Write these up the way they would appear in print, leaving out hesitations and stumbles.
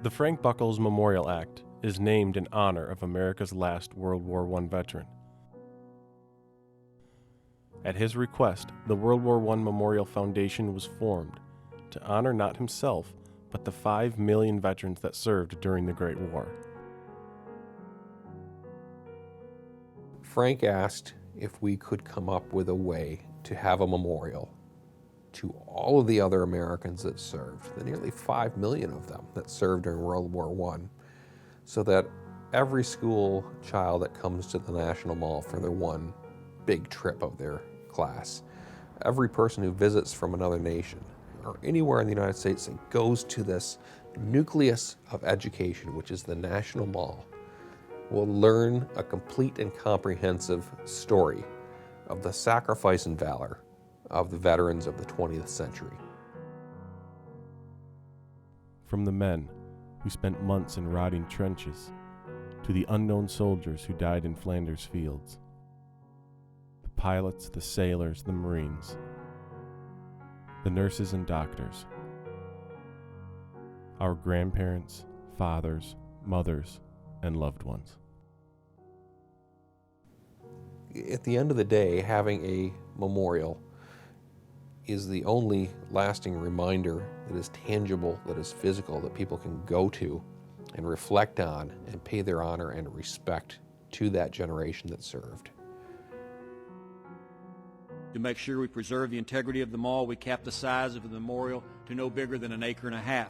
The Frank Buckles Memorial Act is named in honor of America's last World War I veteran. At his request, the World War I Memorial Foundation was formed to honor not himself, but the 5 million veterans that served during the Great War. Frank asked if we could come up with a way to have a memorial to all of the other Americans that served, the nearly 5 million of them that served during World War I, so that every school child that comes to the National Mall for their one big trip of their class, every person who visits from another nation or anywhere in the United States that goes to this nucleus of education, which is the National Mall, will learn a complete and comprehensive story of the sacrifice and valor of the veterans of the 20th century. From the men who spent months in rotting trenches to the unknown soldiers who died in Flanders fields, the pilots, the sailors, the Marines, the nurses and doctors, our grandparents, fathers, mothers, and loved ones. At the end of the day, having a memorial is the only lasting reminder that is tangible, that is physical, that people can go to and reflect on and pay their honor and respect to that generation that served. To make sure we preserve the integrity of the mall, we capped the size of the memorial to no bigger than 1.5 acres.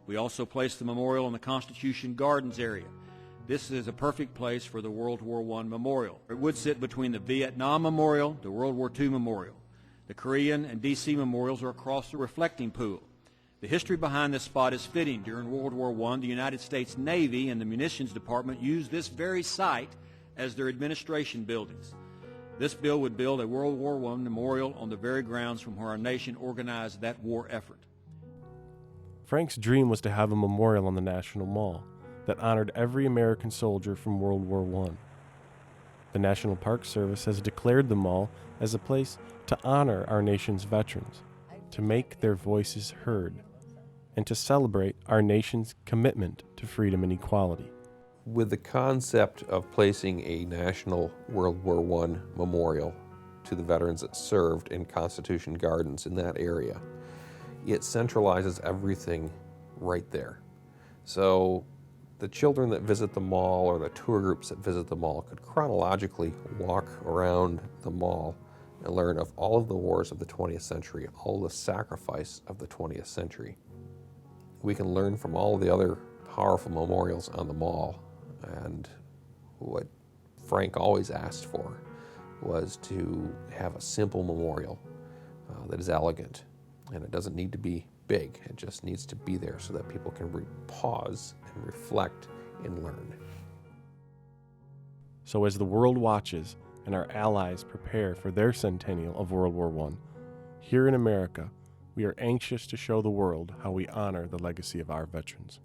We also placed the memorial in the Constitution Gardens area. This is a perfect place for the World War I Memorial. It would sit between the Vietnam Memorial, the World War II Memorial. The Korean and DC memorials are across the reflecting pool. The history behind this spot is fitting. During World War I, the United States Navy and the Munitions Department used this very site as their administration buildings. This bill would build a World War I memorial on the very grounds from where our nation organized that war effort. Frank's dream was to have a memorial on the National Mall that honored every American soldier from World War I. The National Park Service has declared the mall as a place to honor our nation's veterans, to make their voices heard, and to celebrate our nation's commitment to freedom and equality. With the concept of placing a national World War I memorial to the veterans that served in Constitution Gardens in that area, it centralizes everything right there. So the children that visit the mall or the tour groups that visit the mall could chronologically walk around the mall and learn of all of the wars of the 20th century, all the sacrifice of the 20th century. We can learn from all the other powerful memorials on the mall, and what Frank always asked for was to have a simple memorial that is elegant, and it doesn't need to be big, it just needs to be there so that people can pause and reflect and learn. So as the world watches and our allies prepare for their centennial of World War I, here in America, we are anxious to show the world how we honor the legacy of our veterans.